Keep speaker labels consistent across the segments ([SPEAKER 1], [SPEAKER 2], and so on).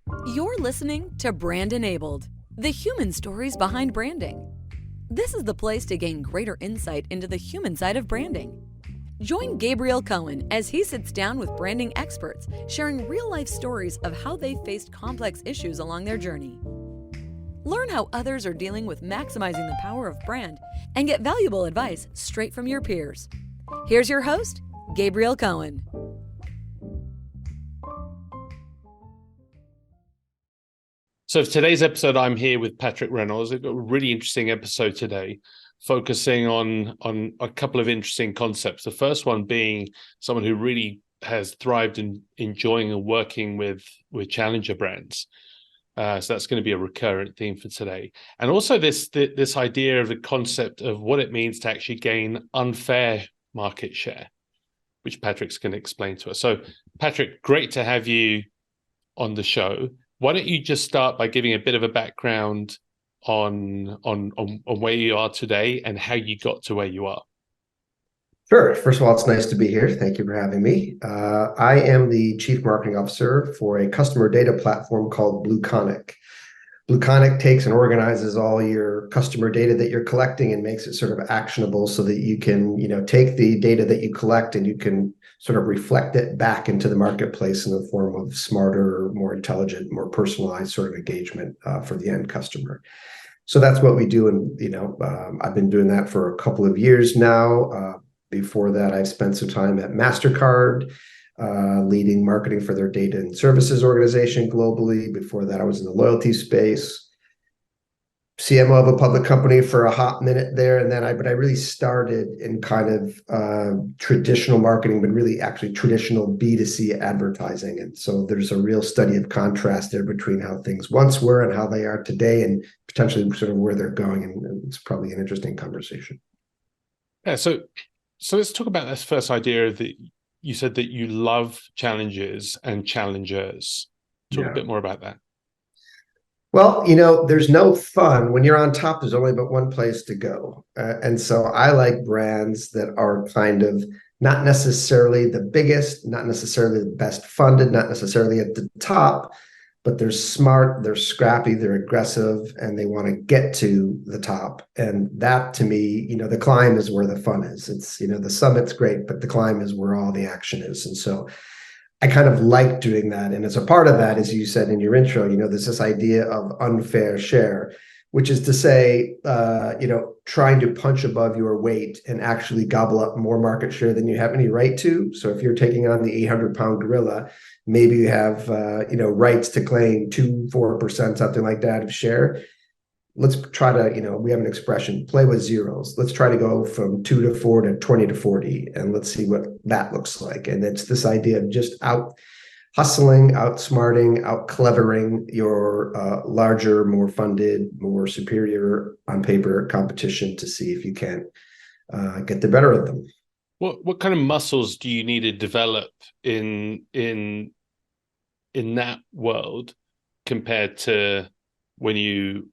[SPEAKER 1] You're listening to Brand Enabled, the human stories behind branding. This is the place to gain greater insight into the human side of branding. Join Gabriel Cohen as he sits down with branding experts, sharing real-life stories of how they faced complex issues along their journey. Learn how others are dealing with maximizing the power of brand and get valuable advice straight from your peers. Here's your host, Gabriel Cohen.
[SPEAKER 2] So for today's episode, I'm here with Patrick Reynolds. We've got a really interesting episode today, focusing on a couple of interesting concepts. The first one being someone who really has thrived in enjoying and working with challenger brands. So that's going to be a recurrent theme for today. And also this idea of the concept of what it means to actually gain unfair market share, which Patrick's going to explain to us. So Patrick, great to have you on the show. Why don't you just start by giving a bit of a background on where you are today and how you got to where you are?
[SPEAKER 3] Sure. First of all, it's nice to be here. Thank you for having me. I am the Chief Marketing Officer for a customer data platform called BlueConic. BlueConic takes and organizes all your customer data that you're collecting and makes it sort of actionable so that you can, take the data that you collect and you can sort of reflect it back into the marketplace in the form of smarter, more intelligent, more personalized sort of engagement for the end customer. So that's what we do. And, I've been doing that for a couple of years now. Before that, I've spent some time at Mastercard, leading marketing for their data and services organization globally. Before that, I was in the loyalty space, CMO of a public company for a hot minute there. And then I really started in kind of traditional marketing, but really actually traditional B2C advertising. And so there's a real study of contrast there between how things once were and how they are today, and potentially sort of where they're going. And it's probably an interesting conversation.
[SPEAKER 2] Yeah. So let's talk about this first idea that you said that you love challenges and challengers. Talk a bit more about that.
[SPEAKER 3] Well, there's no fun when you're on top. There's only but one place to go. And so I like brands that are kind of not necessarily the biggest, not necessarily the best funded, not necessarily at the top, but they're smart, they're scrappy, they're aggressive, and they want to get to the top. And that, to me, the climb is where the fun is. It's, the summit's great, but the climb is where all the action is. And so I kind of like doing that. And as a part of that, as you said in your intro, there's this idea of unfair share, which is to say, trying to punch above your weight and actually gobble up more market share than you have any right to. So if you're taking on the 800-pound gorilla, maybe you have, rights to claim 2-4%, something like that of share. Let's try to, we have an expression, play with zeros. Let's try to go from 2 to 4 to 20 to 40, and let's see what that looks like. And it's this idea of just out hustling, outsmarting, out clevering your larger, more funded, more superior on paper competition to see if you can get the better of them.
[SPEAKER 2] What kind of muscles do you need to develop in that world compared to when you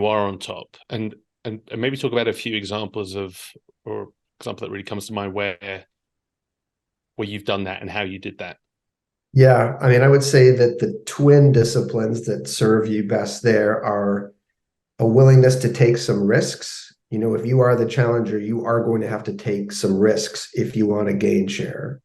[SPEAKER 2] are on top, and maybe talk about a few examples or example that really comes to mind where you've done that and how you did that.
[SPEAKER 3] Yeah, I mean, I would say that the twin disciplines that serve you best there are a willingness to take some risks. If you are the challenger, you are going to have to take some risks if you want to gain share.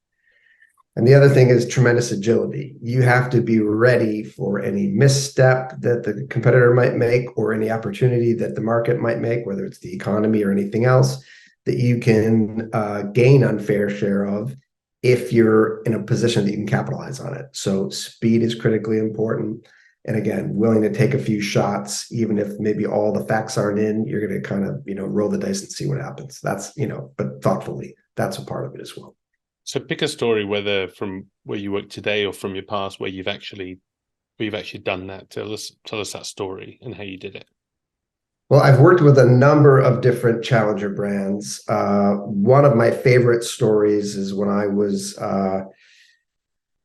[SPEAKER 3] And the other thing is tremendous agility. You have to be ready for any misstep that the competitor might make or any opportunity that the market might make, whether it's the economy or anything else, that you can gain unfair share of if you're in a position that you can capitalize on it. So speed is critically important. And again, willing to take a few shots, even if maybe all the facts aren't in, you're going to kind of, roll the dice and see what happens. That's, but thoughtfully, that's a part of it as well.
[SPEAKER 2] So pick a story, whether from where you work today or from your past, where you've actually done that. Tell us that story and how you did it.
[SPEAKER 3] Well, I've worked with a number of different challenger brands. One of my favorite stories is when I was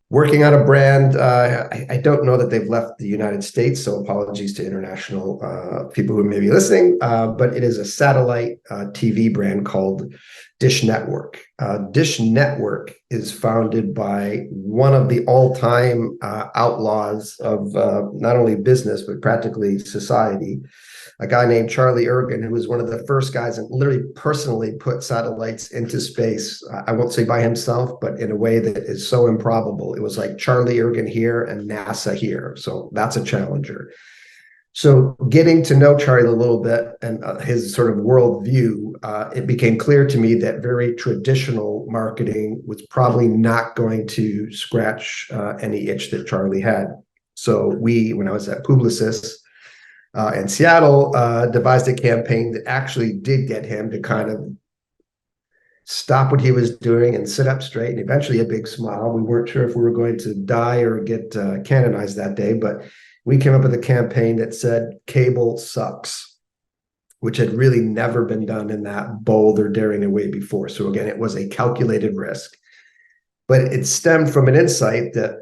[SPEAKER 3] Working on a brand, I don't know that they've left the United States, so apologies to international people who may be listening, but it is a satellite TV brand called Dish Network. Dish Network is founded by one of the all-time outlaws of not only business, but practically society, a guy named Charlie Ergen, who was one of the first guys and literally personally put satellites into space. I won't say by himself, but in a way that is so improbable. It was like Charlie Ergen here and NASA here. So that's a challenger. So getting to know Charlie a little bit and his sort of worldview, it became clear to me that very traditional marketing was probably not going to scratch any itch that Charlie had. So when I was at Publicis, in Seattle, devised a campaign that actually did get him to kind of stop what he was doing and sit up straight, and eventually a big smile. We weren't sure if we were going to die or get canonized that day, but we came up with a campaign that said "Cable sucks," which had really never been done in that bold or daring a way before. So again, it was a calculated risk. But it stemmed from an insight that,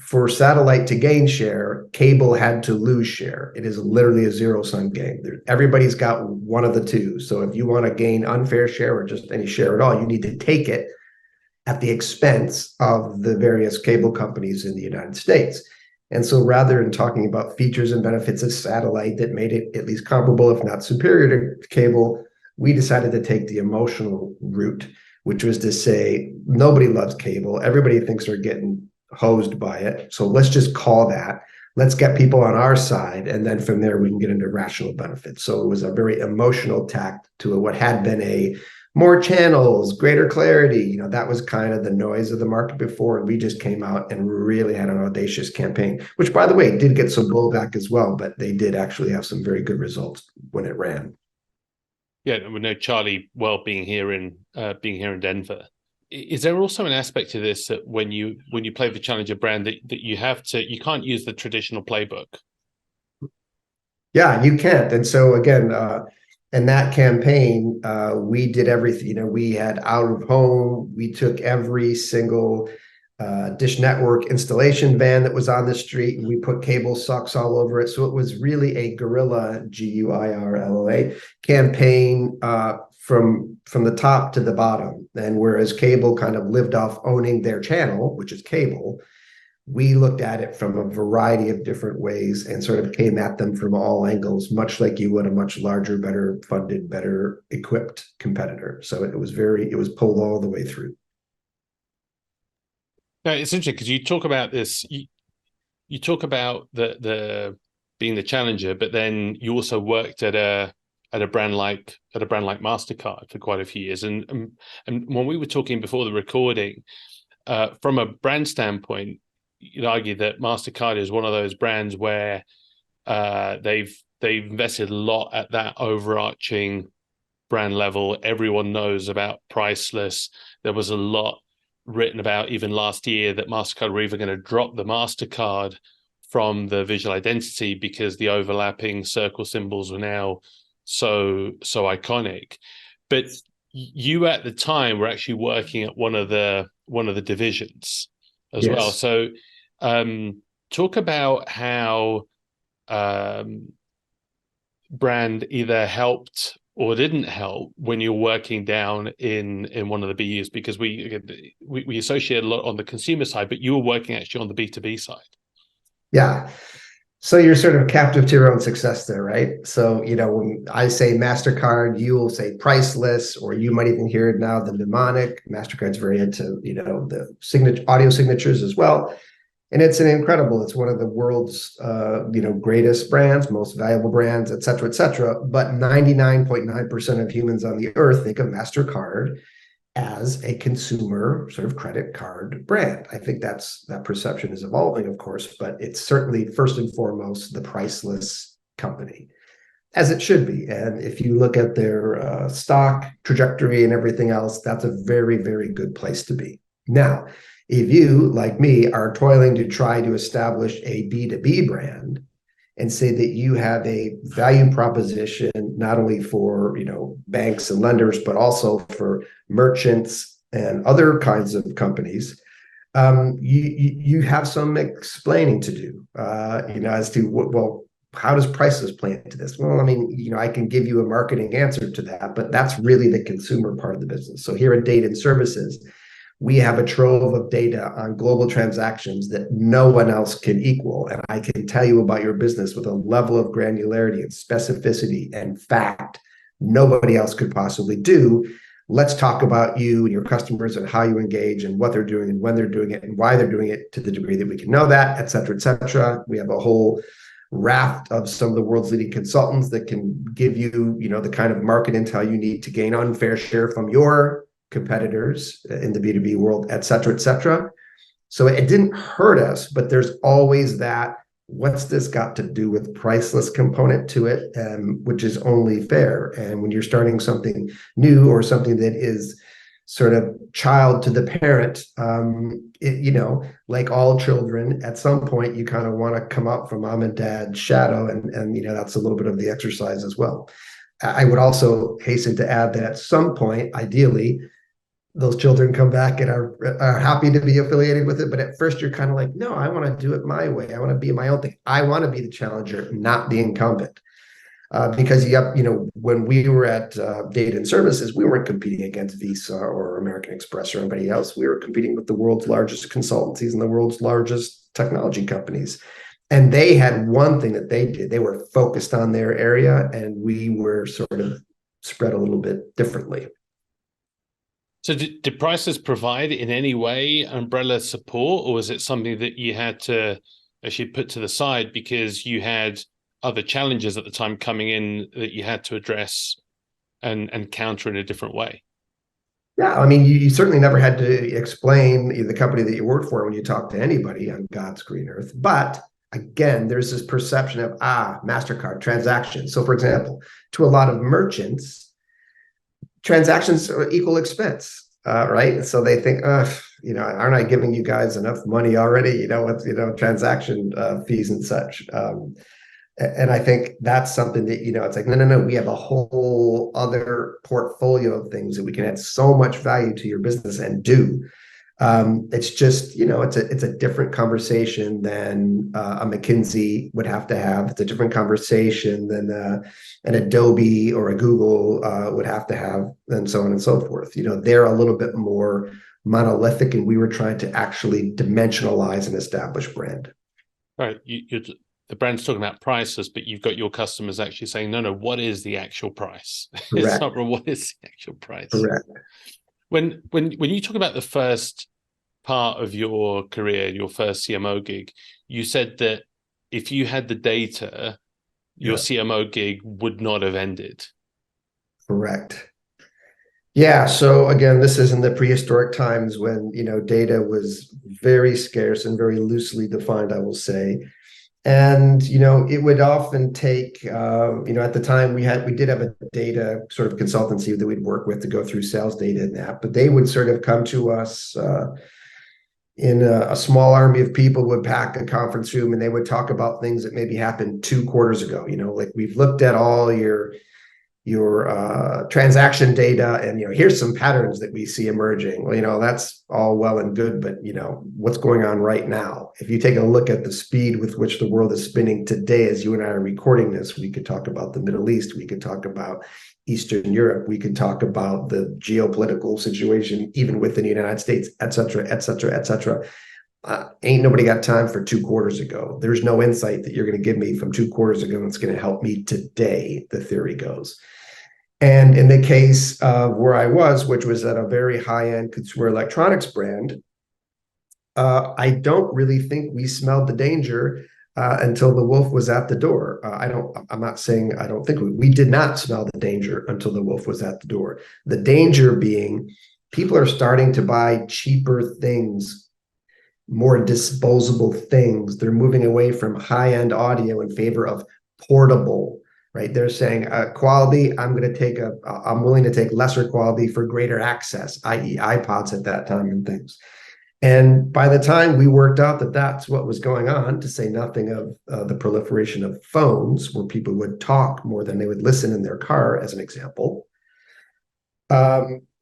[SPEAKER 3] for satellite to gain share, cable had to lose share. It is literally a zero-sum game. Everybody's got one of the two. So if you want to gain unfair share or just any share at all, you need to take it at the expense of the various cable companies in the United States. And so rather than talking about features and benefits of satellite that made it at least comparable, if not superior to cable, we decided to take the emotional route, which was to say, nobody loves cable. Everybody thinks they're getting hosed by it. So let's just call that. Let's get people on our side. And then from there, we can get into rational benefits. So it was a very emotional tact to what had been a more channels, greater clarity. That was kind of the noise of the market before. And we just came out and really had an audacious campaign, which, by the way, did get some blowback as well. But they did actually have some very good results when it ran.
[SPEAKER 2] Yeah, we know Charlie well being here in Denver. Is there also an aspect to this that when you play the challenger brand that you can't use the traditional playbook?
[SPEAKER 3] Yeah, you can't. And so again, in that campaign, we did everything. We had out of home. We took every single Dish Network installation van that was on the street, and we put cable sucks all over it. So it was really a guerrilla, GUIRLA, campaign from the top to the bottom. And whereas cable kind of lived off owning their channel, which is cable, we looked at it from a variety of different ways and sort of came at them from all angles, much like you would a much larger, better funded, better equipped competitor. So it was pulled all the way through.
[SPEAKER 2] No, it's interesting because you talk about this. You talk about the being the challenger, but then you also worked at a brand like Mastercard for quite a few years. And when we were talking before the recording, from a brand standpoint, you'd argue that Mastercard is one of those brands where they've invested a lot at that overarching brand level. Everyone knows about priceless. There was a lot written about even last year that Mastercard were even going to drop the Mastercard from the visual identity because the overlapping circle symbols were now so iconic. But you at the time were actually working at one of the divisions as
[SPEAKER 3] Yes.
[SPEAKER 2] well. So talk about how brand either helped or didn't help when you're working down in one of the BUs, because we associate a lot on the consumer side, but you were working actually on the B2B side.
[SPEAKER 3] Yeah. So you're sort of captive to your own success there, right? So, when I say Mastercard, you will say priceless, or you might even hear it now, the mnemonic. Mastercard's very into, the audio signatures as well. And it's it's one of the world's, greatest brands, most valuable brands, et cetera, et cetera. But 99.9% of humans on the earth think of Mastercard as a consumer sort of credit card brand. I think that perception is evolving, of course, but it's certainly first and foremost the priceless company, as it should be. And if you look at their stock trajectory and everything else, that's a very, very good place to be. Now, if you, like me, are toiling to try to establish a B2B brand and say that you have a value proposition, not only for, banks and lenders, but also for merchants and other kinds of companies, You have some explaining to do, as to well, how does prices play into this? Well, I mean, I can give you a marketing answer to that, but that's really the consumer part of the business. So here at Data and Services, we have a trove of data on global transactions that no one else can equal. And I can tell you about your business with a level of granularity and specificity and fact nobody else could possibly do. Let's talk about you and your customers and how you engage and what they're doing and when they're doing it and why they're doing it to the degree that we can know that, et cetera, et cetera. We have a whole raft of some of the world's leading consultants that can give you, the kind of market intel you need to gain unfair share from your competitors in the B2B world, et cetera, et cetera. So it didn't hurt us, but there's always that, what's this got to do with priceless component to it, which is only fair. And when you're starting something new or something that is sort of child to the parent, like all children, at some point you kind of want to come up from mom and dad's shadow, and that's a little bit of the exercise as well. I would also hasten to add that at some point, ideally, those children come back and are happy to be affiliated with it. But at first you're kind of like, no, I want to do it my way. I want to be my own thing. I want to be the challenger, not the incumbent. Because when we were at Data and Services, we weren't competing against Visa or American Express or anybody else. We were competing with the world's largest consultancies and the world's largest technology companies. And they had one thing that they did. They were focused on their area, and we were sort of spread a little bit differently.
[SPEAKER 2] So did prices provide in any way umbrella support, or was it something that you had to actually put to the side because you had other challenges at the time coming in that you had to address and counter in a different way?
[SPEAKER 3] Yeah, I mean, you certainly never had to explain the company that you worked for when you talk to anybody on God's green earth. But again, there's this perception of, Mastercard transactions. So for example, to a lot of merchants, transactions are equal expense, right? So they think, aren't I giving you guys enough money already? With transaction fees and such. And I think that's something that, it's like, no, we have a whole other portfolio of things that we can add so much value to your business and do. It's just, it's a different conversation than a McKinsey would have to have. It's a different conversation than an Adobe or a Google would have to have, and so on and so forth. They're a little bit more monolithic, and we were trying to actually dimensionalize an established brand.
[SPEAKER 2] Right. The brand's talking about prices, but you've got your customers actually saying, no, what is the actual price? It's not what is the actual price.
[SPEAKER 3] Correct. When
[SPEAKER 2] you talk about the first part of your career, your first CMO gig, you said that if you had the data, your CMO gig would not have ended.
[SPEAKER 3] Correct. Yeah. So again, this is in the prehistoric times when, data was very scarce and very loosely defined, I will say. And, it would often take, at the time we did have a data sort of consultancy that we'd work with to go through sales data and that, but they would sort of come to us in a small army of people would pack a conference room, and they would talk about things that maybe happened 2 quarters ago. Like, we've looked at all your transaction data, and here's some patterns that we see emerging. Well, that's all well and good, but what's going on right now? If you take a look at the speed with which the world is spinning today, as you and I are recording this, we could talk about the Middle East, we could talk about Eastern Europe, we could talk about the geopolitical situation even within the United States, et cetera, et cetera, et cetera. Ain't nobody got time for 2 quarters ago. There's no insight that you're going to give me from 2 quarters ago that's going to help me today, the theory goes. And in the case of where I was, which was at a very high-end consumer electronics brand, I don't really think we smelled the danger until the wolf was at the door. I'm not saying I don't think we did not smell the danger until the wolf was at the door. The danger being people are starting to buy cheaper things, more disposable things. They're moving away from high-end audio in favor of portable, right? They're saying quality, I'm willing to take lesser quality for greater access, i.e. iPods at that time and things. And by the time we worked out that that's what was going on, to say nothing of the proliferation of phones where people would talk more than they would listen in their car, as an example,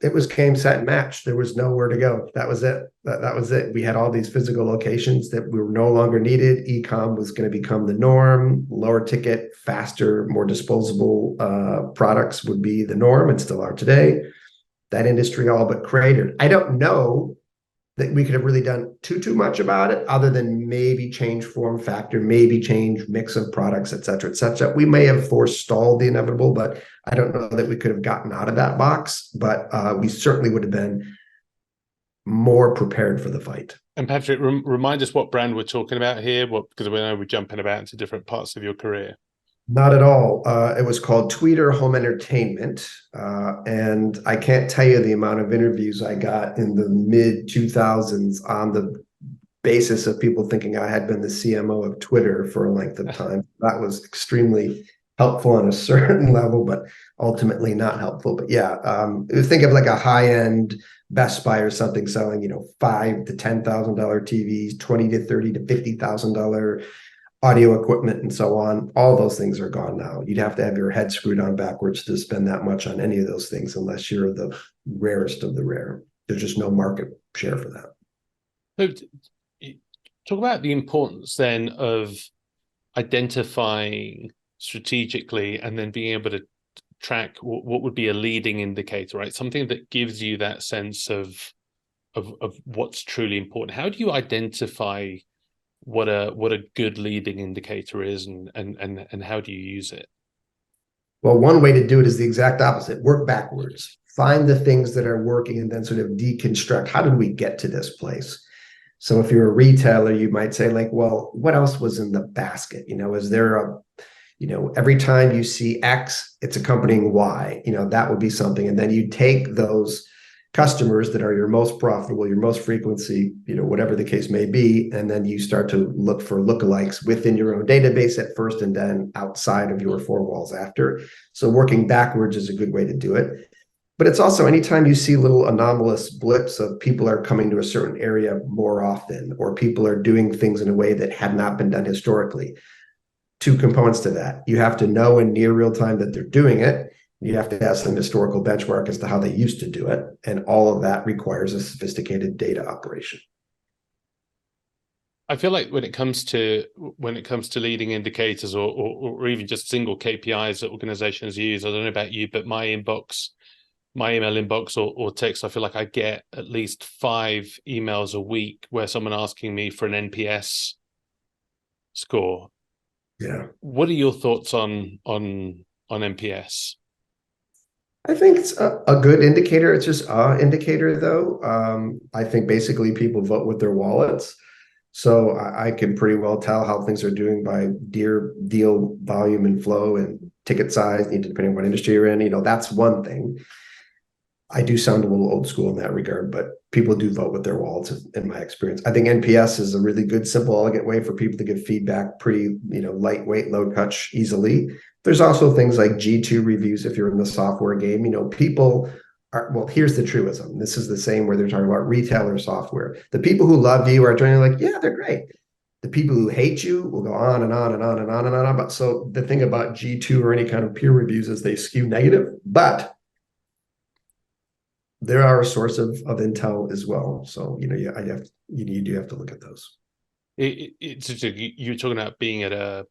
[SPEAKER 3] it was game, set, match. There was nowhere to go. That was it. That was it. We had all these physical locations that were no longer needed. E-com was going to become the norm. Lower ticket, faster, more disposable products would be the norm, and still are today. That industry all but cratered. I don't know that we could have really done too much about it, other than maybe change form factor, maybe change mix of products, et cetera, et cetera. We may have forestalled the inevitable, but I don't know that we could have gotten out of that box. But we certainly would have been more prepared for the fight.
[SPEAKER 2] And Patrick, remind us what brand we're talking about here, because we know we're jumping about into different parts of your career.
[SPEAKER 3] Not at all. It was called Tweeter Home Entertainment. And I can't tell you the amount of interviews I got in the mid 2000s on the basis of people thinking I had been the CMO of Twitter for a length of time. That was extremely helpful on a certain level, but ultimately not helpful. But yeah, think of like a high-end Best Buy or something selling, $5,000 to $10,000 TVs, $20,000 to $30,000 to $50,000 audio equipment, and so on. All those things are gone now. You'd have to have your head screwed on backwards to spend that much on any of those things, unless you're the rarest of the rare. There's just no market share for that.
[SPEAKER 2] So, talk about the importance then of identifying strategically and then being able to track what would be a leading indicator, right? Something that gives you that sense of what's truly important. How do you identify what a good leading indicator is, and how do you use it?
[SPEAKER 3] Well, one way to do it is the exact opposite. Work backwards. Find the things that are working and then sort of deconstruct. How did we get to this place? So if you're a retailer, you might say, like, well, what else was in the basket? Is there every time you see X, it's accompanying Y, that would be something. And then you take those customers that are your most profitable, your most frequency, whatever the case may be, and then you start to look for lookalikes within your own database at first, and then outside of your four walls after. So working backwards is a good way to do it. But it's also anytime you see little anomalous blips of people are coming to a certain area more often, or people are doing things in a way that had not been done historically. Two components to that. You have to know in near real time that they're doing it. You have to have some historical benchmark as to how they used to do it. And all of that requires a sophisticated data operation.
[SPEAKER 2] I feel like when it comes to leading indicators or even just single KPIs that organizations use, I don't know about you, but my email inbox or text, I feel like I get at least 5 emails a week where someone asking me for an NPS score.
[SPEAKER 3] Yeah.
[SPEAKER 2] What are your thoughts on NPS?
[SPEAKER 3] I think it's a good indicator. It's just an indicator, though. I think basically people vote with their wallets. So I can pretty well tell how things are doing by deal volume and flow and ticket size, depending on what industry you're in. That's one thing. I do sound a little old school in that regard, but people do vote with their wallets, in my experience. I think NPS is a really good, simple, elegant way for people to give feedback pretty, lightweight, low touch, easily. There's also things like G2 reviews if you're in the software game. People are, well, here's the truism. This is the same where they're talking about retailer software. The people who love you are joining like, yeah, they're great. The people who hate you will go on and on and on and on and on. But so the thing about G2 or any kind of peer reviews is they skew negative, but there are a source of intel as well. So, you do have to look at those.
[SPEAKER 2] You're talking about being at a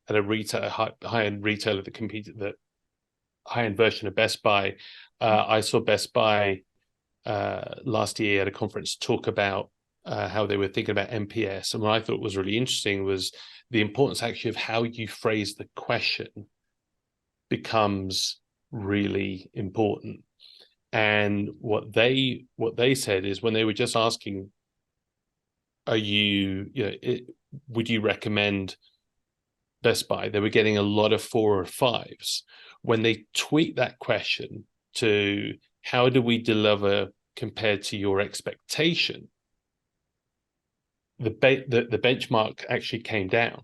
[SPEAKER 2] retail, high-end retailer that competed, the high-end version of Best Buy. I saw Best Buy last year at a conference talk about how they were thinking about NPS. And what I thought was really interesting was the importance actually of how you phrase the question becomes really important. And what they said is, when they were just asking, would you recommend Best Buy, they were getting a lot of 4 or 5s. When they tweak that question to how do we deliver compared to your expectation, the benchmark actually came down,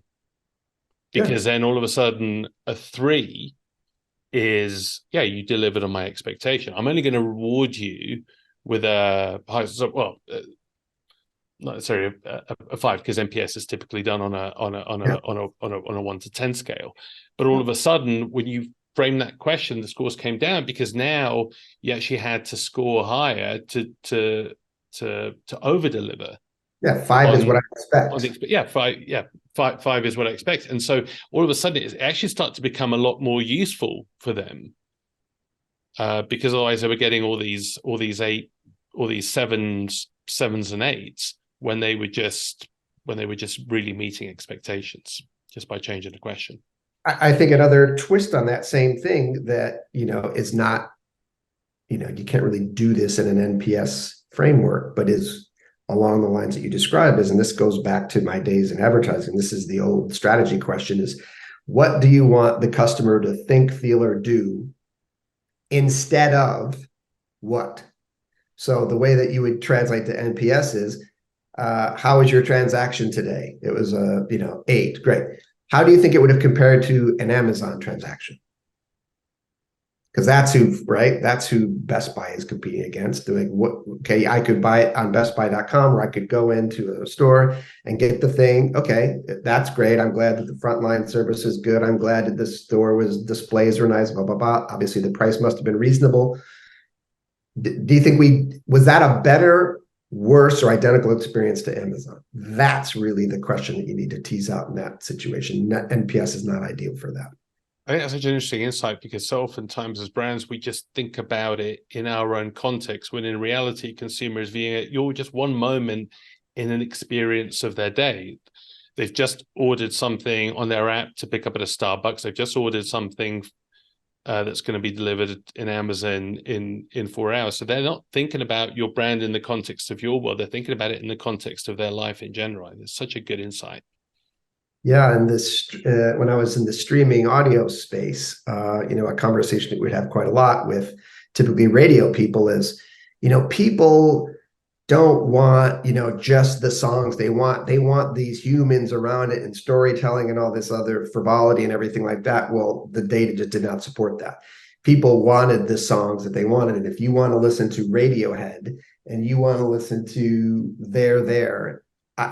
[SPEAKER 2] because then all of a sudden a 3 is, yeah, you delivered on my expectation. I'm only going to reward you with a not necessarily a 5, because NPS is typically done on a 1 to 10 scale. But all of a sudden, when you frame that question, the scores came down because now you actually had to score higher to over deliver.
[SPEAKER 3] Yeah, five is what I expect.
[SPEAKER 2] Five is what I expect. And so all of a sudden it actually started to become a lot more useful for them, because otherwise they were getting all these sevens and eights when they were just really meeting expectations just by changing the question.
[SPEAKER 3] I think another twist on that same thing that, is not, you can't really do this in an NPS framework, but is along the lines that you described is, and this goes back to my days in advertising. This is the old strategy question is, what do you want the customer to think, feel, or do instead of what? So the way that you would translate to NPS is, how was your transaction today? It was 8. Great. How do you think it would have compared to an Amazon transaction? Because that's who Best Buy is competing against. They're like, okay, I could buy it on bestbuy.com, or I could go into a store and get the thing. Okay, that's great. I'm glad that the frontline service is good. I'm glad that the store displays were nice, blah, blah, blah. Obviously the price must have been reasonable. Do you think was that a better, worse, or identical experience to Amazon? That's really the question that you need to tease out in that situation. NPS is not ideal for that.
[SPEAKER 2] I think that's such an interesting insight, because so oftentimes as brands, we just think about it in our own context, when in reality, consumers viewing it, you're just one moment in an experience of their day. They've just ordered something on their app to pick up at a Starbucks. They've just ordered something that's going to be delivered in Amazon in 4 hours. So they're not thinking about your brand in the context of your world. They're thinking about it in the context of their life in general. It's such a good insight.
[SPEAKER 3] Yeah, and this when I was in the streaming audio space, a conversation that we'd have quite a lot with typically radio people is, people don't want, just the songs. They want these humans around it and storytelling and all this other frivolity and everything like that. Well, the data just did not support that. People wanted the songs that they wanted, and if you want to listen to Radiohead and you want to listen to There.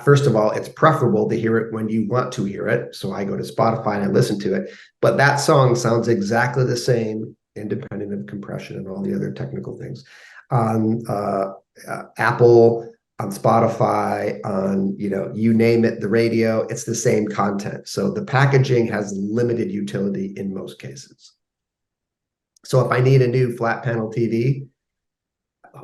[SPEAKER 3] First of all, it's preferable to hear it when you want to hear it. So I go to Spotify and I listen to it. But that song sounds exactly the same, independent of compression and all the other technical things, on Apple, on Spotify, on, you name it, the radio. It's the same content. So the packaging has limited utility in most cases. So if I need a new flat panel TV,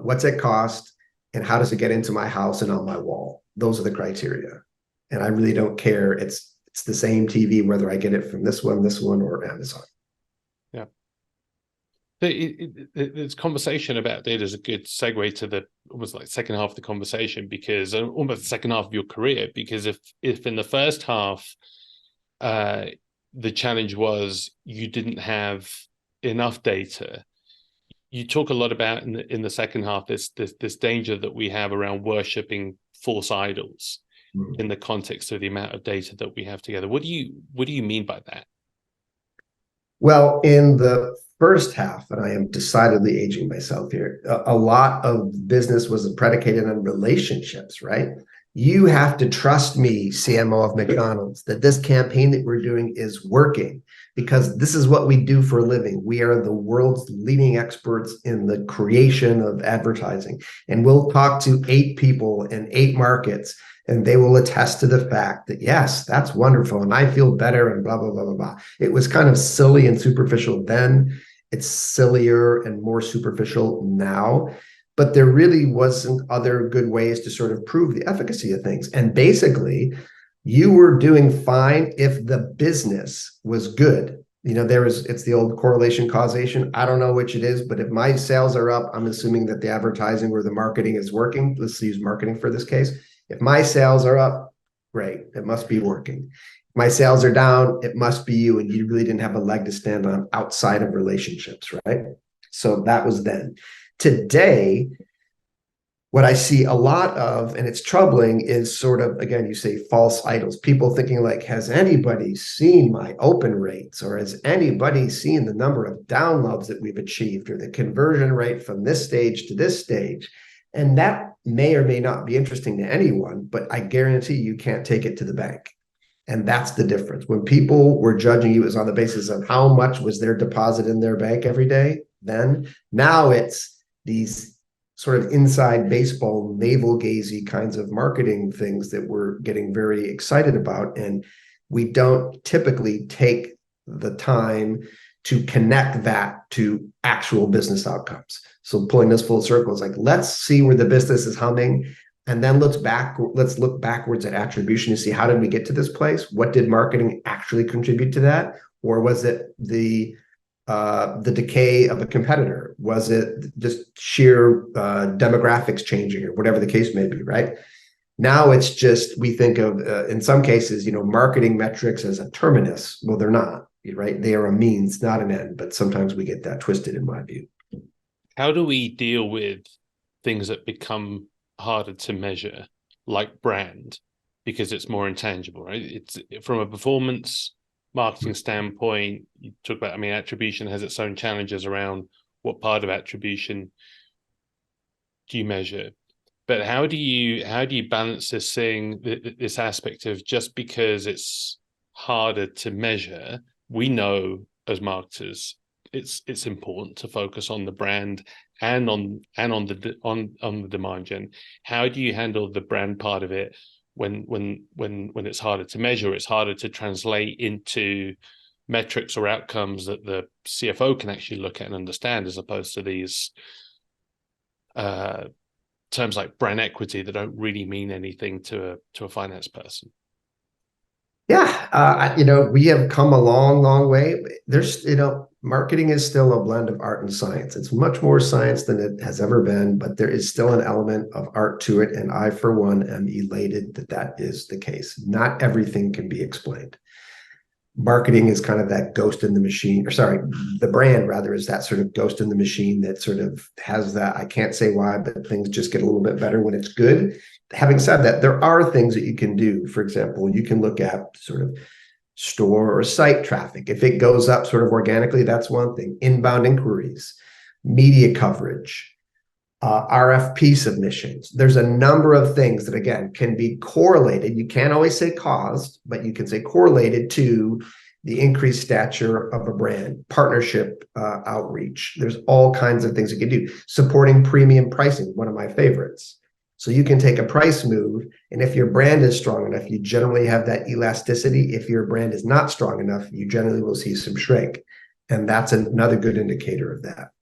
[SPEAKER 3] what's it cost? And how does it get into my house and on my wall? Those are the criteria. And I really don't care. It's the same TV, whether I get it from this one, or Amazon.
[SPEAKER 2] Yeah. This conversation about data is a good segue to the almost like second half of the conversation, because almost the second half of your career, because if in the first half, the challenge was you didn't have enough data, you talk a lot about in the second half this danger that we have around worshipping false idols in the context of the amount of data that we have together. What do you mean by that?
[SPEAKER 3] Well, in the first half, and I am decidedly aging myself here, a lot of business was predicated on relationships, right? You have to trust me, CMO of McDonald's, that this campaign that we're doing is working, because this is what we do for a living. We are the world's leading experts in the creation of advertising. And we'll talk to 8 people in 8 markets, and they will attest to the fact that, yes, that's wonderful, and I feel better, and blah, blah, blah, blah, blah. It was kind of silly and superficial then. It's sillier and more superficial now. But there really wasn't other good ways to sort of prove the efficacy of things. And basically, you were doing fine if the business was good. It's the old correlation causation. I don't know which it is, but if my sales are up, I'm assuming that the advertising or the marketing is working. Let's use marketing for this case. If my sales are up, great, it must be working. If my sales are down, it must be you, and you really didn't have a leg to stand on outside of relationships, right? So that was then. Today, what I see a lot of, and it's troubling, is sort of, again, you say false idols. People thinking like, has anybody seen my open rates? Or has anybody seen the number of downloads that we've achieved, or the conversion rate from this stage to this stage? And that may or may not be interesting to anyone, but I guarantee you can't take it to the bank. And that's the difference. When people were judging you, it was on the basis of how much was their deposit in their bank every day. Now it's these sort of inside baseball, navel gazy kinds of marketing things that we're getting very excited about. And we don't typically take the time to connect that to actual business outcomes. So pulling this full circle is like, let's see where the business is humming. And then let's look backwards at attribution to see how did we get to this place? What did marketing actually contribute to that? Or was it the decay of a competitor? Was it just sheer demographics changing or whatever the case may be, right? Now it's just, we think of, in some cases, marketing metrics as a terminus. Well, they're not, right? They are a means, not an end, but sometimes we get that twisted in my view.
[SPEAKER 2] How do we deal with things that become harder to measure, like brand, because it's more intangible, right? It's from a performance marketing standpoint. You talk about, attribution has its own challenges around what part of attribution do you measure, but how do you balance this thing, this aspect of, just because it's harder to measure, we know as marketers it's important to focus on the brand and on the demand gen. How do you handle the brand part of it when it's harder to measure, it's harder to translate into metrics or outcomes that the CFO can actually look at and understand, as opposed to these terms like brand equity that don't really mean anything to a finance person?
[SPEAKER 3] Yeah, we have come a long, long way. There's, marketing is still a blend of art and science. It's much more science than it has ever been, but there is still an element of art to it. And I, for one, am elated that that is the case. Not everything can be explained. Marketing is kind of that ghost in the machine, or sorry, the brand rather is that sort of ghost in the machine that sort of has that, I can't say why, but things just get a little bit better when it's good. Having said that, there are things that you can do. For example, you can look at sort of store or site traffic. If it goes up sort of organically, that's one thing. Inbound inquiries, media coverage, RFP submissions. There's a number of things that, again, can be correlated. You can't always say caused, but you can say correlated to the increased stature of a brand, partnership outreach. There's all kinds of things you can do. Supporting premium pricing, one of my favorites. So you can take a price move, and if your brand is strong enough, you generally have that elasticity. If your brand is not strong enough, you generally will see some shrink. And that's another good indicator of that.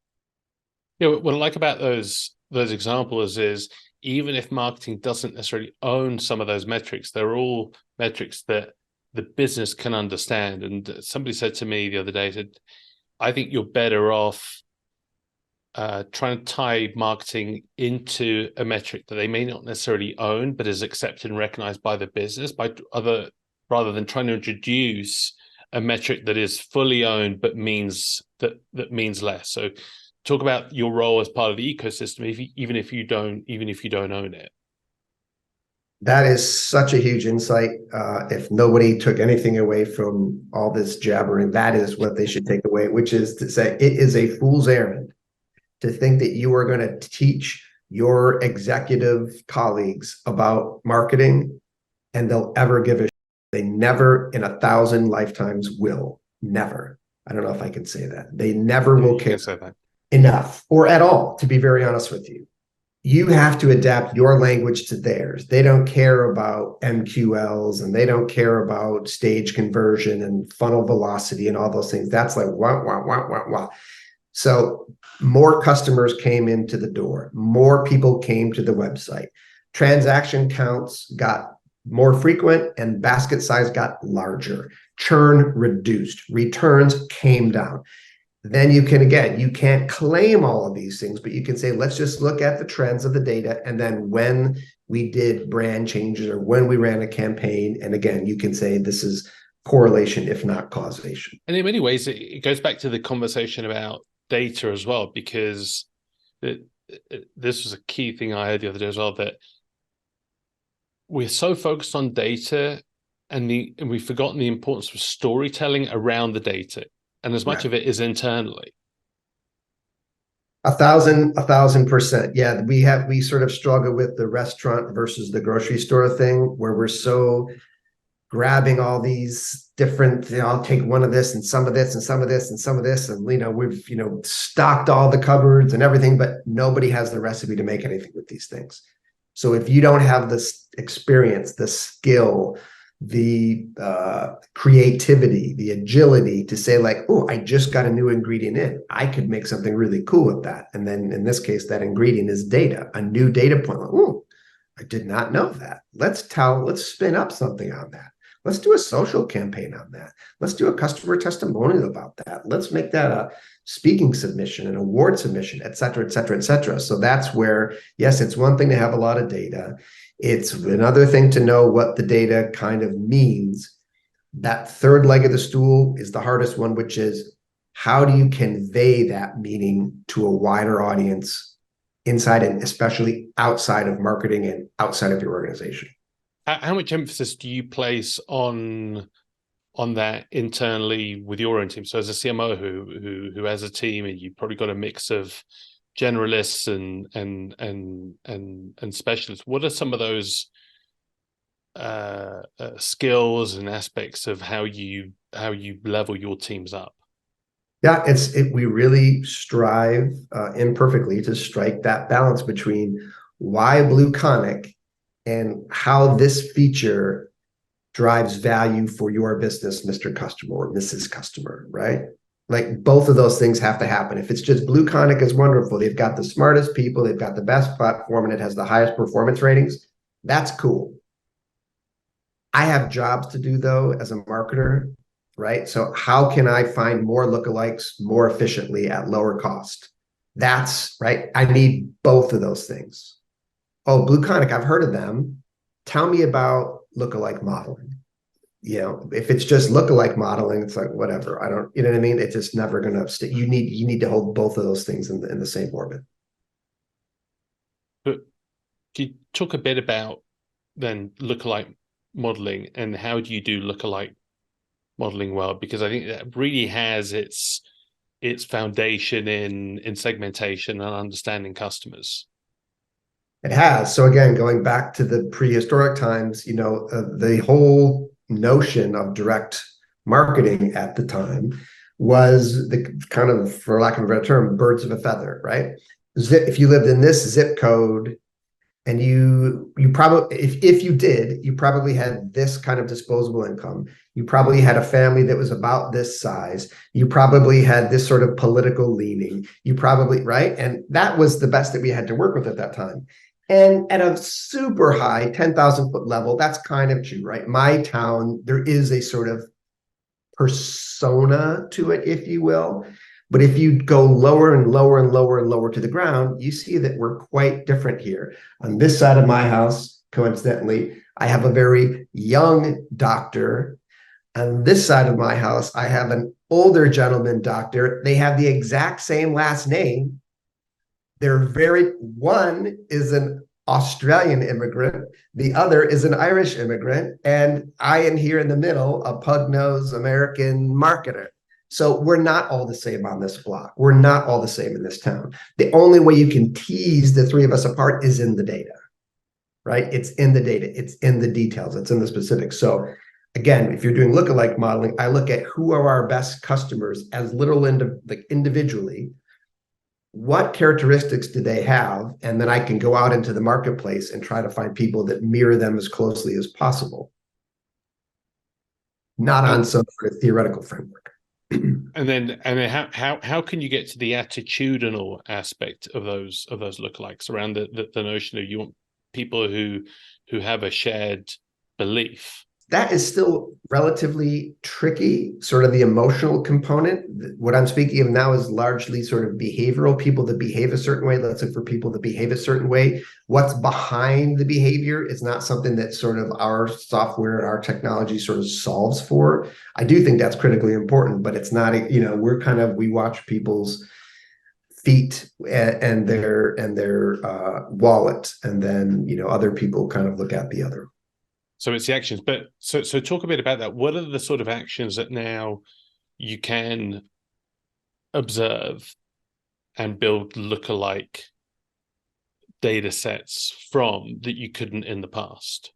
[SPEAKER 2] Yeah, what I like about those examples is, even if marketing doesn't necessarily own some of those metrics, they're all metrics that the business can understand. And somebody said to me the other day that, I think you're better off trying to tie marketing into a metric that they may not necessarily own, but is accepted and recognized by the business, rather than trying to introduce a metric that is fully owned but means less. So talk about your role as part of the ecosystem, even if you don't own it.
[SPEAKER 3] That is such a huge insight. If nobody took anything away from all this jabbering, that is what they should take away, which is to say it is a fool's errand to think that you are going to teach your executive colleagues about marketing and they'll ever give a shit. They never in 1,000 lifetimes will. Never. I don't know if I can say that. They never will care enough or at all, to be very honest with you. You have to adapt your language to theirs. They don't care about MQLs and they don't care about stage conversion and funnel velocity and all those things. That's like, wah, wah, wah, wah, wah. So more customers came into the door. More people came to the website. Transaction counts got more frequent and basket size got larger. Churn reduced. Returns came down. Then you can't claim all of these things, but you can say, let's just look at the trends of the data. And then when we did brand changes or when we ran a campaign, and again, you can say this is correlation, if not causation.
[SPEAKER 2] And in many ways, it goes back to the conversation about data as well, because this was a key thing I heard the other day as well, that we're so focused on data and we've forgotten the importance of storytelling around the data. And as much of it is internally.
[SPEAKER 3] 1,000%. Yeah, we sort of struggle with the restaurant versus the grocery store thing, where we're so grabbing all these different, I'll take one of this and some of this and some of this and some of this. And, we've, stocked all the cupboards and everything, but nobody has the recipe to make anything with these things. So if you don't have this experience, the skill, the creativity, the agility to say like, oh, I just got a new ingredient in, I could make something really cool with that. And then in this case, that ingredient is data, a new data point. Like, oh, I did not know that. Let's spin up something on that. Let's do a social campaign on that. Let's do a customer testimonial about that. Let's make that a speaking submission, an award submission, et cetera, et cetera, et cetera. So that's where, yes, it's one thing to have a lot of data. It's another thing to know what the data kind of means. That third leg of the stool is the hardest one, which is how do you convey that meaning to a wider audience inside and especially outside of marketing and outside of your organization?
[SPEAKER 2] How much emphasis do you place on that internally with your own team? So as a CMO who has a team, and you've probably got a mix of generalists and specialists, what are some of those skills and aspects of how you level your teams up?
[SPEAKER 3] Yeah, we really strive imperfectly to strike that balance between why BlueConic and how this feature drives value for your business, Mr. Customer or Mrs. Customer, right? Like both of those things have to happen. If it's just BlueConic is wonderful, they've got the smartest people, they've got the best platform, and it has the highest performance ratings, that's cool. I have jobs to do though as a marketer, right? So how can I find more lookalikes more efficiently at lower cost? That's right. I need both of those things. Oh, BlueConic, I've heard of them. Tell me about lookalike modeling. If it's just lookalike modeling, it's like whatever. I don't, you know what I mean? It's just never going to stay. You need to hold both of those things in the same orbit.
[SPEAKER 2] But can you talk a bit about then lookalike modeling and how do you do lookalike modeling well? Because I think that really has its foundation in segmentation and understanding customers.
[SPEAKER 3] It has. So again, going back to the prehistoric times, the whole notion of direct marketing at the time was the kind of, for lack of a better term, birds of a feather, right? If you lived in this zip code and you probably, if you did, you probably had this kind of disposable income. You probably had a family that was about this size. You probably had this sort of political leaning. You probably, right? And that was the best that we had to work with at that time. And at a super high 10,000 foot level, that's kind of true, right? My town, there is a sort of persona to it, if you will. But if you go lower and lower and lower and lower to the ground, you see that we're quite different here. On this side of my house, coincidentally, I have a very young doctor. On this side of my house, I have an older gentleman doctor. They have the exact same last name. One is an Australian immigrant, the other is an Irish immigrant, and I am here in the middle, a pug-nosed American marketer. So we're not all the same on this block. We're not all the same in this town. The only way you can tease the three of us apart is in the data, right? It's in the data. It's in the details. It's in the specifics. So again, if you're doing lookalike modeling, I look at who are our best customers as individually. What characteristics do they have? And then I can go out into the marketplace and try to find people that mirror them as closely as possible. Not on some sort of theoretical framework.
[SPEAKER 2] And then how can you get to the attitudinal aspect of those lookalikes around the notion of you want people who have a shared belief?
[SPEAKER 3] That is still relatively tricky, sort of the emotional component. What I'm speaking of now is largely sort of behavioral, people that behave a certain way. Let's look for people that behave a certain way. What's behind the behavior is not something that sort of our software and our technology sort of solves for. I do think that's critically important, but it's not, we watch people's feet and their wallet, and then, other people kind of look at the other.
[SPEAKER 2] So it's the actions, but so talk a bit about that. What are the sort of actions that now you can observe and build lookalike data sets from that you couldn't in the past?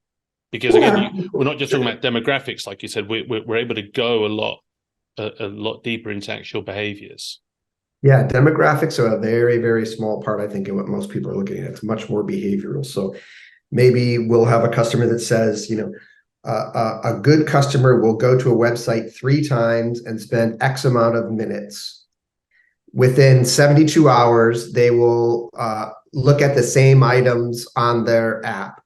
[SPEAKER 2] Because again, we're not just talking about demographics, like you said. We're able to go a lot deeper into actual behaviors.
[SPEAKER 3] Yeah, demographics are a very, very small part, I think, in what most people are looking at. It's much more behavioral. So maybe we'll have a customer that says, a good customer will go to a website 3 times and spend X amount of minutes. Within 72 hours, they will look at the same items on their app.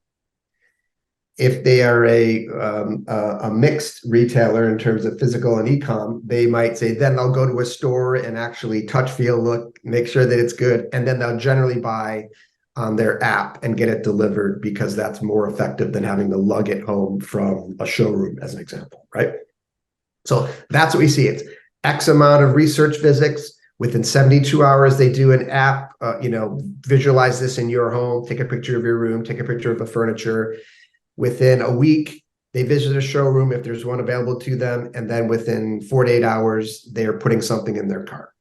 [SPEAKER 3] If they are a mixed retailer in terms of physical and e-com, they might say, then they'll go to a store and actually touch, feel, look, make sure that it's good. And then they'll generally buy on their app and get it delivered because that's more effective than having to lug it home from a showroom, as an example, right? So that's what we see. It's X amount of research visits. Within 72 hours, they do an app, visualize this in your home, take a picture of your room, take a picture of the furniture. Within a week, they visit a showroom if there's one available to them. And then within 48 hours, they are putting something in their cart.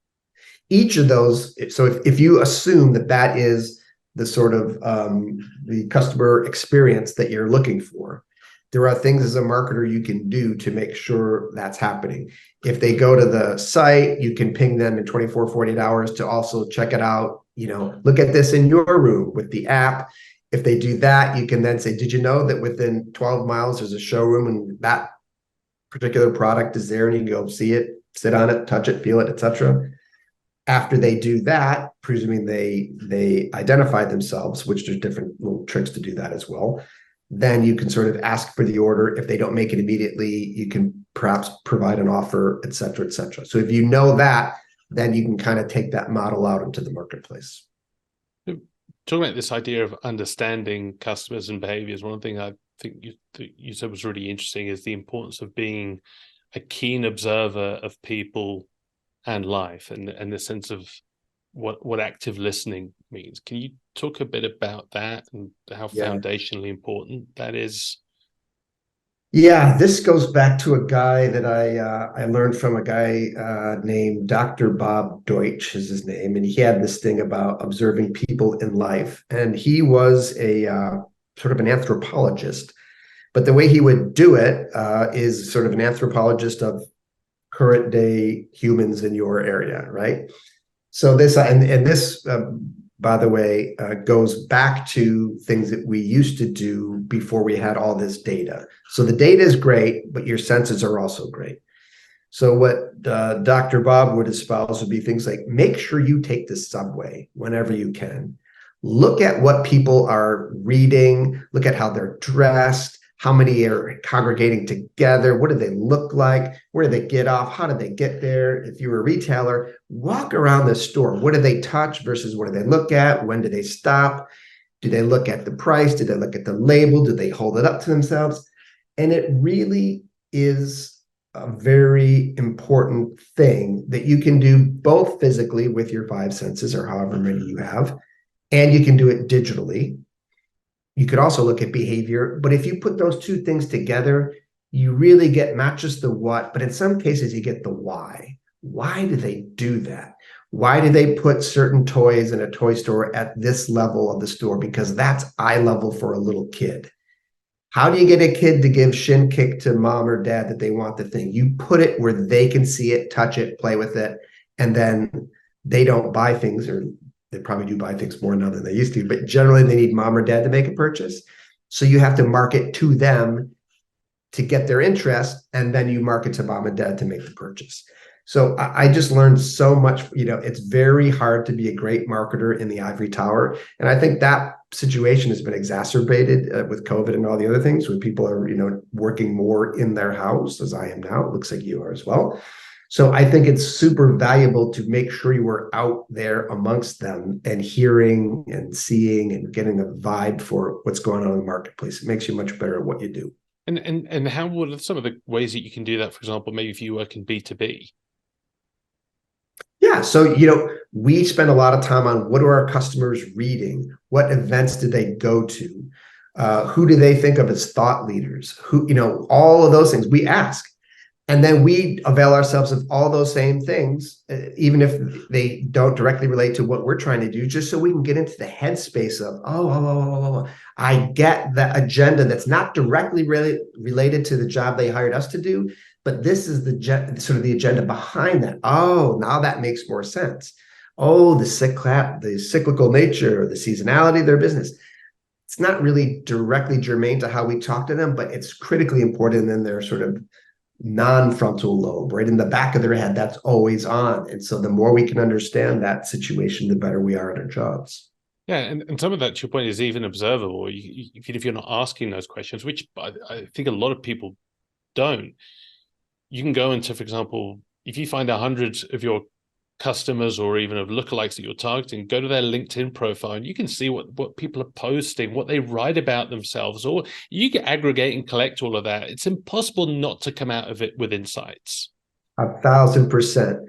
[SPEAKER 3] Each of those, so if you assume that that is the sort of the customer experience that you're looking for, there are things as a marketer you can do to make sure that's happening. If they go to the site, you can ping them in 24, 48 hours to also check it out. Look at this in your room with the app. If they do that, you can then say, did you know that within 12 miles, there's a showroom and that particular product is there, and you can go see it, sit on it, touch it, feel it, etc. After they do that, presuming they identify themselves, which there's different little tricks to do that as well, then you can sort of ask for the order. If they don't make it immediately, you can perhaps provide an offer, et cetera, et cetera. So if you know that, then you can kind of take that model out into the marketplace.
[SPEAKER 2] Talking about this idea of understanding customers and behaviors, one thing I think you said was really interesting is the importance of being a keen observer of people and life, and the sense of what active listening means. Can you talk a bit about that and how foundationally important that is?
[SPEAKER 3] Yeah, this goes back to a guy that I learned from, a guy named Dr. Bob Deutsch is his name, and he had this thing about observing people in life. And he was a sort of an anthropologist, but the way he would do it is sort of an anthropologist of current day humans in your area, right? So this and this, by the way, goes back to things that we used to do before we had all this data. So the data is great, but your senses are also great. So what Dr. Bob would espouse would be things like, make sure you take the subway whenever you can. Look at what people are reading, look at how they're dressed, how many are congregating together, what do they look like, where do they get off, how do they get there? If you're a retailer, walk around the store. What do they touch versus what do they look at? When do they stop? Do they look at the price? Do they look at the label? Do they hold it up to themselves? And it really is a very important thing that you can do both physically with your 5 senses or however many you have, and you can do it digitally. You could also look at behavior, but if you put those two things together, you really get not just the what, but in some cases you get the why. Why do they do that? Why do they put certain toys in a toy store at this level of the store? Because that's eye level for a little kid. How do you get a kid to give shin kick to mom or dad that they want the thing? You put it where they can see it, touch it, play with it, and then they don't buy things, or they probably do buy things more now than they used to, but generally they need mom or dad to make a purchase. So you have to market to them to get their interest, and then you market to mom and dad to make the purchase. So I just learned so much. It's very hard to be a great marketer in the ivory tower. And I think that situation has been exacerbated with COVID and all the other things, when people are, working more in their house, as I am now. It looks like you are as well. So I think it's super valuable to make sure you are out there amongst them and hearing and seeing and getting a vibe for what's going on in the marketplace. It makes you much better at what you do.
[SPEAKER 2] And how would some of the ways that you can do that, for example, maybe if you work in B2B?
[SPEAKER 3] Yeah, so we spend a lot of time on what are our customers reading, what events do they go to, who do they think of as thought leaders, who all of those things we ask. And then we avail ourselves of all those same things, even if they don't directly relate to what we're trying to do, just so we can get into the headspace of, I get the agenda that's not directly related to the job they hired us to do, but this is the sort of the agenda behind that. Oh, now that makes more sense. Oh, the cyclical nature, the seasonality of their business. It's not really directly germane to how we talk to them, but it's critically important in their sort of non-frontal lobe, right in the back of their head. That's always on. And so the more we can understand that situation, the better we are at our jobs.
[SPEAKER 2] Yeah, and some of that, to your point, is even observable. Even if you're not asking those questions, which I think a lot of people don't, you can go into, for example, if you find 100 of your customers or even of lookalikes that you're targeting, go to their LinkedIn profile and you can see what people are posting, what they write about themselves, or you can aggregate and collect all of that. It's impossible not to come out of it with insights.
[SPEAKER 3] 1,000%.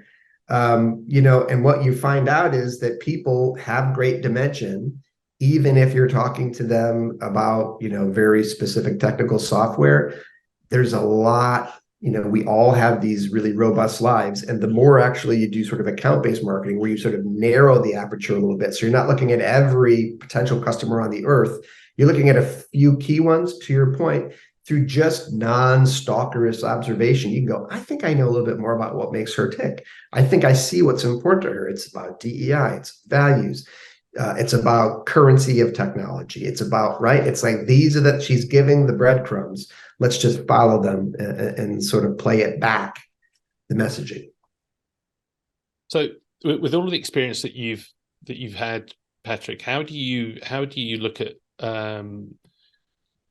[SPEAKER 3] And what you find out is that people have great dimension, even if you're talking to them about, very specific technical software. There's a lot. We all have these really robust lives. And the more actually you do sort of account-based marketing, where you sort of narrow the aperture a little bit. So you're not looking at every potential customer on the earth. You're looking at a few key ones, to your point, through just non-stalkerist observation. You can go, I think I know a little bit more about what makes her tick. I think I see what's important to her. It's about DEI, it's values. It's about currency of technology. It's about, right? It's like, she's giving the breadcrumbs. Let's just follow them and sort of play it back, the messaging.
[SPEAKER 2] So with all of the experience that you've had, Patrick, how do you look at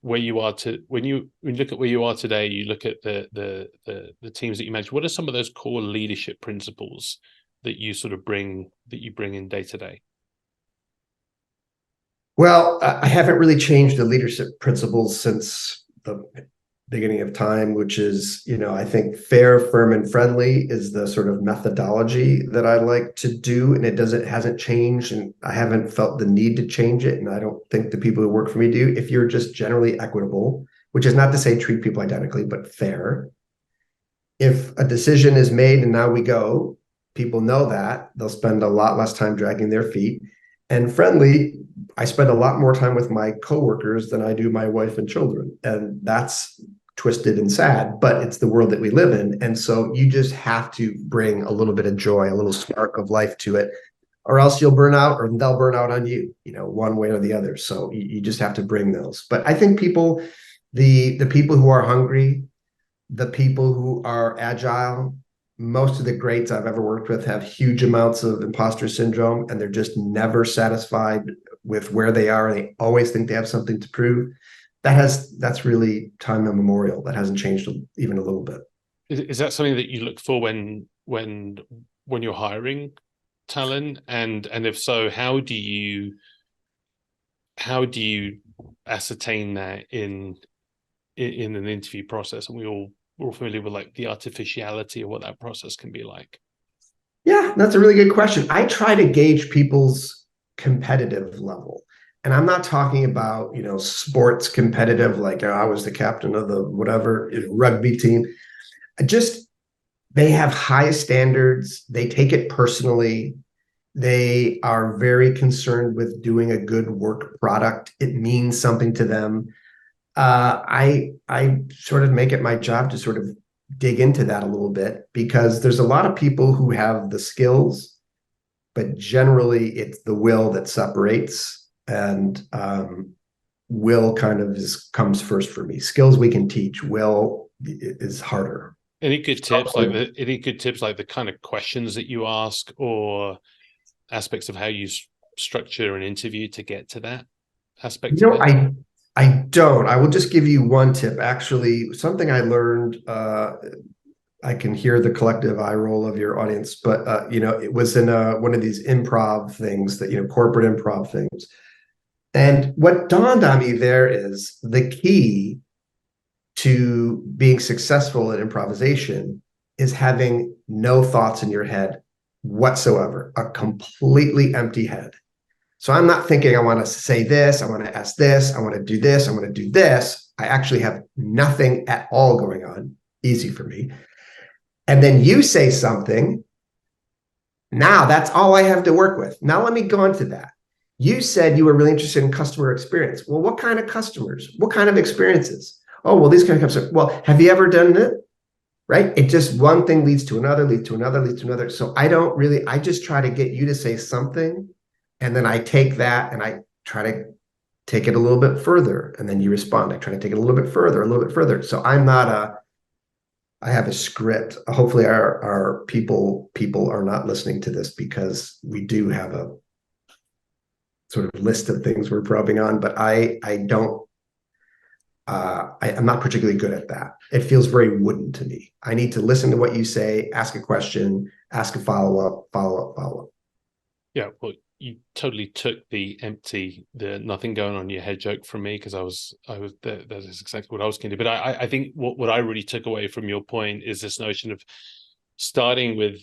[SPEAKER 2] where you are when you look at where you are today, you look at the teams that you manage, what are some of those core leadership principles that you bring in day to day?
[SPEAKER 3] Well, I haven't really changed the leadership principles since the beginning of time, which is, I think fair, firm, and friendly is the sort of methodology that I like to do. And it hasn't changed, and I haven't felt the need to change it. And I don't think the people who work for me do. If you're just generally equitable, which is not to say treat people identically, but fair. If a decision is made and now we go, people know that they'll spend a lot less time dragging their feet. And friendly, I spend a lot more time with my coworkers than I do my wife and children. And that's twisted and sad, but it's the world that we live in. And so you just have to bring a little bit of joy, a little spark of life to it, or else you'll burn out or they'll burn out on you, one way or the other. So you just have to bring those. But I think the people who are hungry, the people who are agile, most of the greats I've ever worked with have huge amounts of imposter syndrome, and they're just never satisfied with where they are. They always think they have something to prove. That's really time immemorial. That hasn't changed even a little bit.
[SPEAKER 2] Is that something that you look for when you're hiring talent? And if so, how do you ascertain that in an interview process? And we're all familiar with like the artificiality of what that process can be like.
[SPEAKER 3] Yeah, that's a really good question. I try to gauge people's competitive level. And I'm not talking about, sports competitive, like I was the captain of the whatever rugby team. They have high standards. They take it personally. They are very concerned with doing a good work product. It means something to them. I sort of make it my job to sort of dig into that a little bit, because there's a lot of people who have the skills, but generally it's the will that separates. And will kind of comes first for me. Skills we can teach. Will is harder.
[SPEAKER 2] Any good tips like the kind of questions that you ask, or aspects of how you structure an interview to get to that aspect?
[SPEAKER 3] I don't. I will just give you one tip. Actually, something I learned. I can hear the collective eye roll of your audience, but it was in one of these improv things that corporate improv things. And what dawned on me there is the key to being successful at improvisation is having no thoughts in your head whatsoever, a completely empty head. So I'm not thinking, I want to say this, I want to ask this, I want to do this, I want to do this. I actually have nothing at all going on. Easy for me. and then you say something. Now that's all I have to work with. Now let me go into that. You said you were really interested in customer experience. Well, what kind of customers? What kind of experiences? Oh, well, these kind of customers. Well, have you ever done it? Right? It just one thing leads to another, leads to another, leads to another. So I just try to get you to say something, and then I take that and I try to take it a little bit further, and then you respond. I try to take it a little bit further, a little bit further. So I have a script. Hopefully our people are not listening to this, because we do have a sort of list of things we're probing on, but I'm not particularly good at that. It feels very wooden to me. I need to listen to what you say, ask a question, ask a follow-up.
[SPEAKER 2] Yeah, well, you totally took the nothing going on in your head joke from me, because that is exactly what I was going to do. But I think what I really took away from your point is this notion of starting with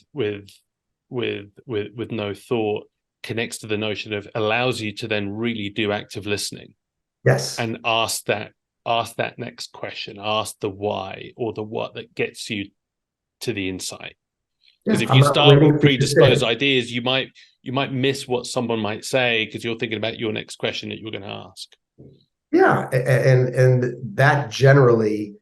[SPEAKER 2] no thought connects to the notion of allows you to then really do active listening.
[SPEAKER 3] Yes.
[SPEAKER 2] And ask that next question, ask the why or the what that gets you to the insight. Because if you start with predisposed ideas, you might miss what someone might say, because you're thinking about your next question that you're going to ask.
[SPEAKER 3] Yeah, and that generally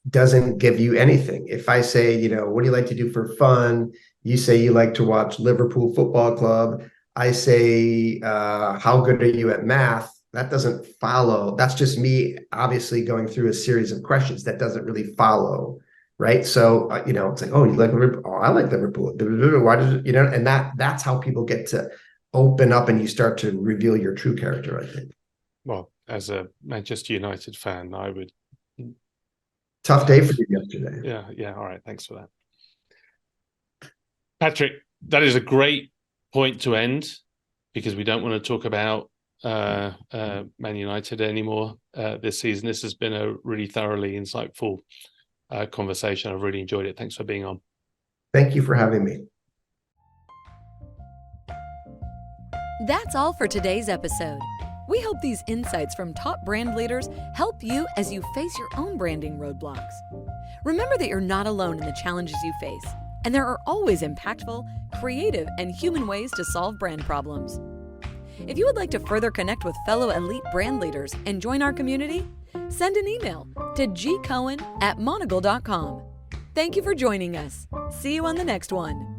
[SPEAKER 3] doesn't give you anything. If I say, what do you like to do for fun? You say you like to watch Liverpool Football Club. I say, how good are you at math? That doesn't follow. That's just me obviously going through a series of questions. That doesn't really follow, right? So, it's like, oh, you like Liverpool? Oh, I like Liverpool. Why does it, and that's how people get to open up, and you start to reveal your true character, I think.
[SPEAKER 2] Well, as a Manchester United fan, I would.
[SPEAKER 3] Tough day for you yesterday.
[SPEAKER 2] Yeah. All right. Thanks for that. Patrick, that is a great point to end, because we don't want to talk about Man United anymore this season. This has been a really thoroughly insightful conversation. I've really enjoyed it. Thanks for being on.
[SPEAKER 3] Thank you for having me.
[SPEAKER 1] That's all for today's episode. We hope these insights from top brand leaders help you as you face your own branding roadblocks. Remember that you're not alone in the challenges you face, and there are always impactful, creative, and human ways to solve brand problems. If you would like to further connect with fellow elite brand leaders and join our community, send an email to gcohen@monocle.com. Thank you for joining us. See you on the next one.